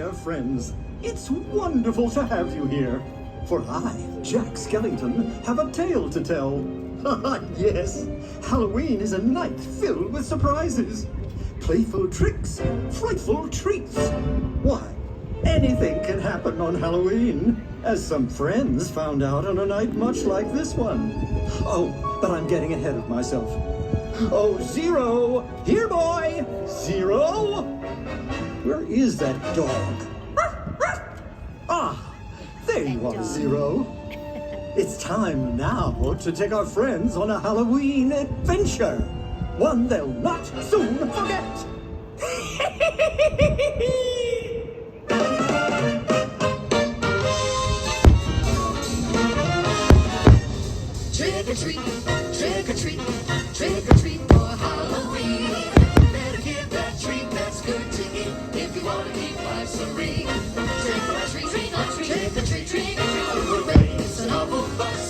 dear friends. It's wonderful to have you here. For I, Jack Skellington, have a tale to tell. Yes, Halloween is a night filled with surprises. Playful tricks, frightful treats. Why, anything can happen on Halloween, as some friends found out on a night much like this one. Oh, but I'm getting ahead of myself. Oh, Zero! Here, boy! Zero! Where is that dog? Ah, there you are, Zero. It's time now to take our friends on a Halloween adventure. One they'll not soon forget. Trick or treat, trick or treat, trick or treat for Halloween. Better give that treat that's good to eat if you want to keep life serene. Trick or treat, trick or treat, trick or treat, trick or treat. We'll raise an awful fuss.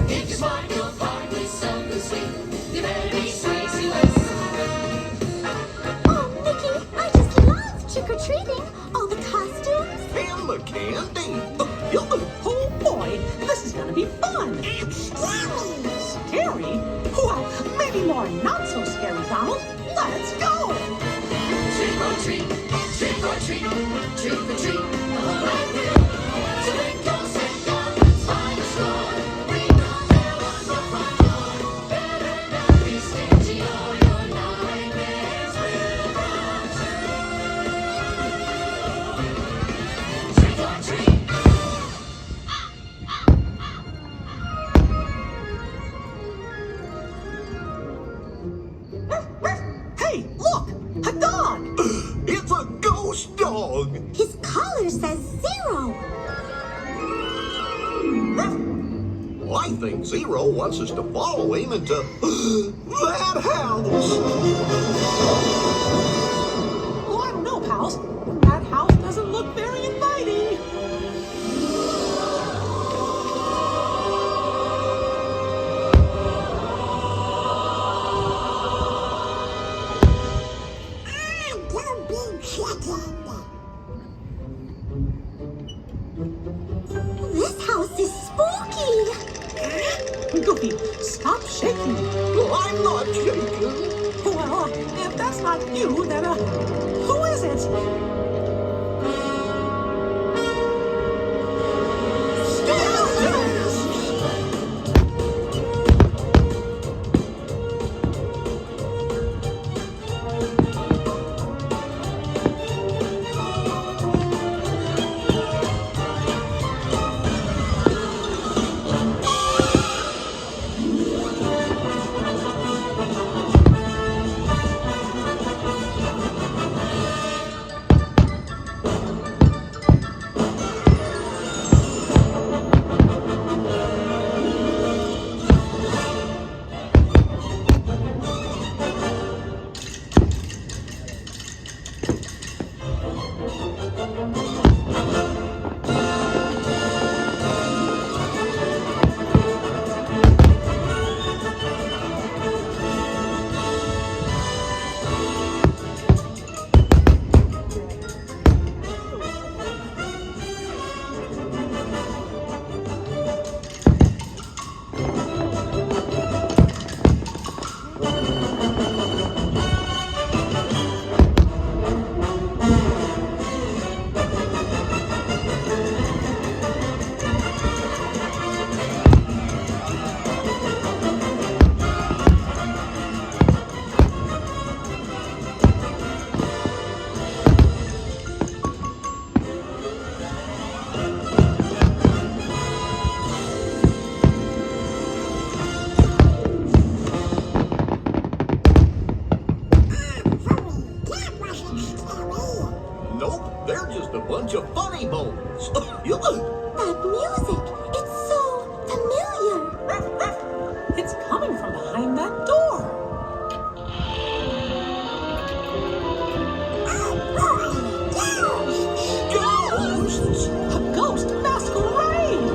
If you're smart, you'll find me something sweet. You better be sweet to us. Oh, Mickey, I just love trick-or-treating. All the costumes. And the candy. Oh boy, this is gonna be fun. Scary? Well, maybe more not so scary, Donald. Let's go! Trick or treat, trick or treat, trick or treat. All right, twinkles and guns by the straw. Ring the bell on your front door. Better not be stingy or your nightmares will come true. Trick or treat. Hey, look! A dog! It's a ghost dog. His collar says 0. I think Zero wants us to follow him into that house. Well, I don't know, pals. That house doesn't look very inviting. Don't be chicken. This house is spooky. Goofy, stop shaking. I'm not shaking. Well, if that's not you, then who is it? Nope, they're just a bunch of funny bones. That music, it's so familiar. It's coming from behind that door. Ghosts! A ghost masquerade!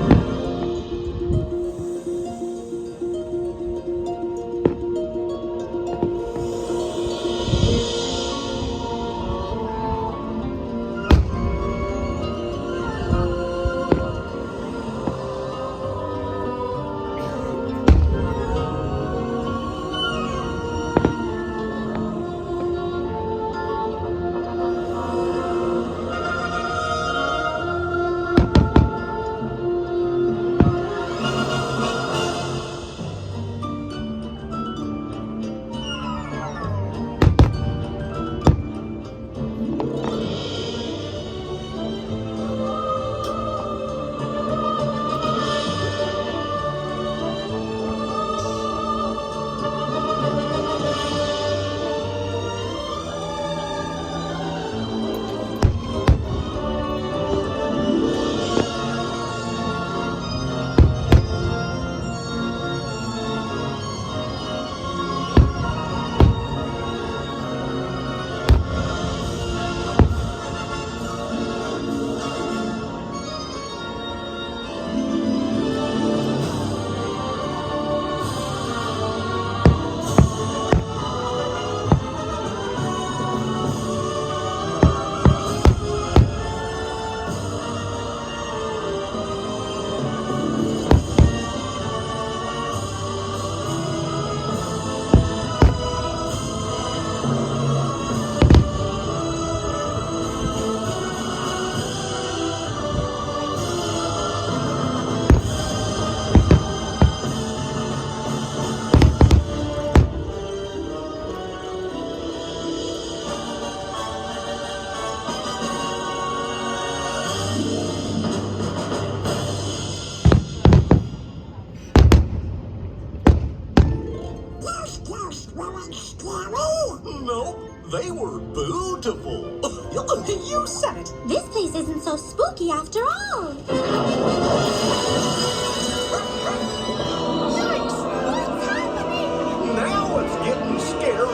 ghosts weren't scary? Nope, they were beautiful. You said it. This place isn't so spooky after all. Yikes! What's happening? Now it's getting scary.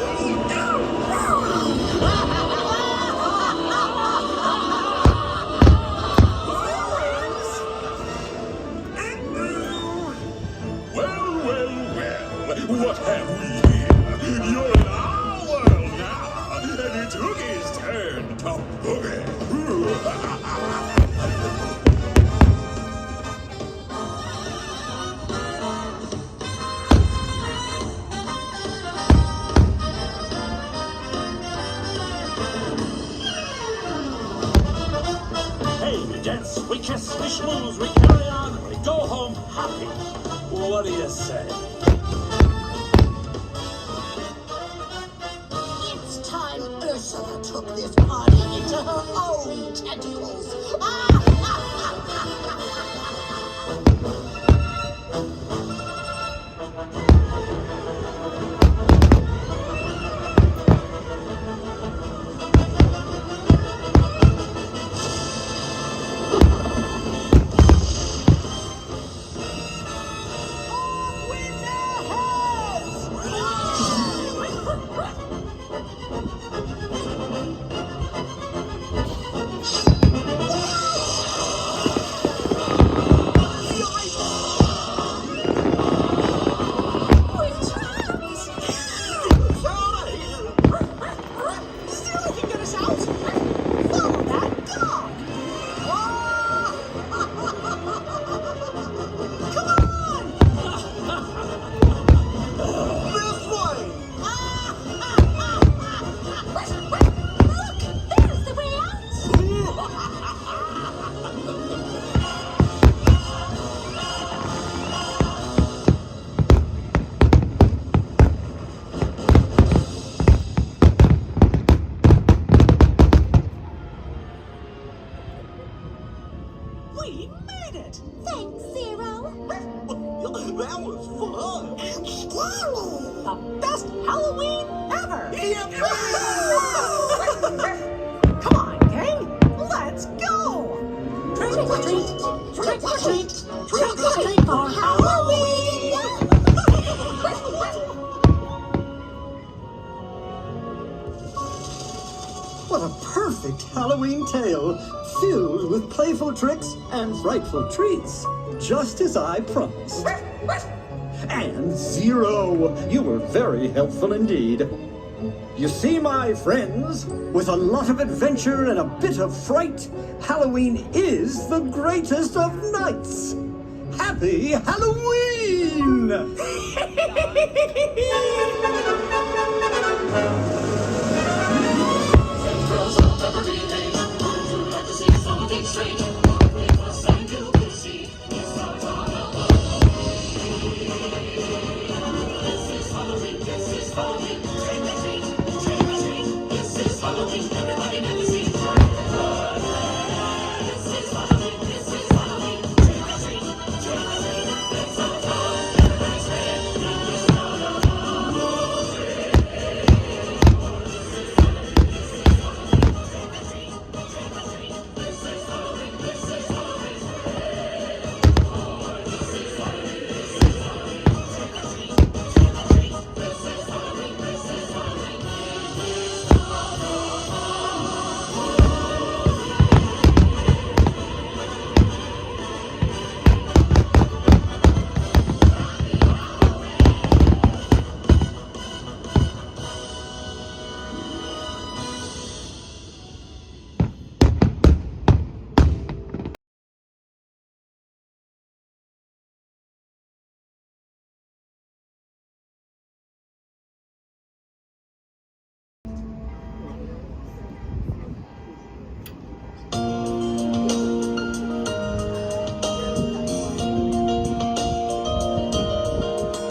Well, what have we here? You're in our world now, and it took his turn to boogie. Hey, we dance, we kiss, we schmooze, we carry on, we go home happy. What do you say? It's time Ursula took this party into her own tentacles. Still can get us out. Follow that dog. Come on! This way. Look, there's the way out. We made it. Thanks, Zero. That was fun. The best Halloween ever. Come on, gang. Let's go. Trick or treat, trick or treat, trick or treat for Halloween. What a perfect Halloween tale, filled with playful tricks and frightful treats, just as I promised. And Zero, you were very helpful indeed. You see, my friends, with a lot of adventure and a bit of fright, Halloween is the greatest of nights. Happy Halloween! Girls of every age, would you like to see something strange? Walk with us and you will see. It's our time of This is Halloween, this is Halloween. Trick or treat, this is Halloween. Everybody knows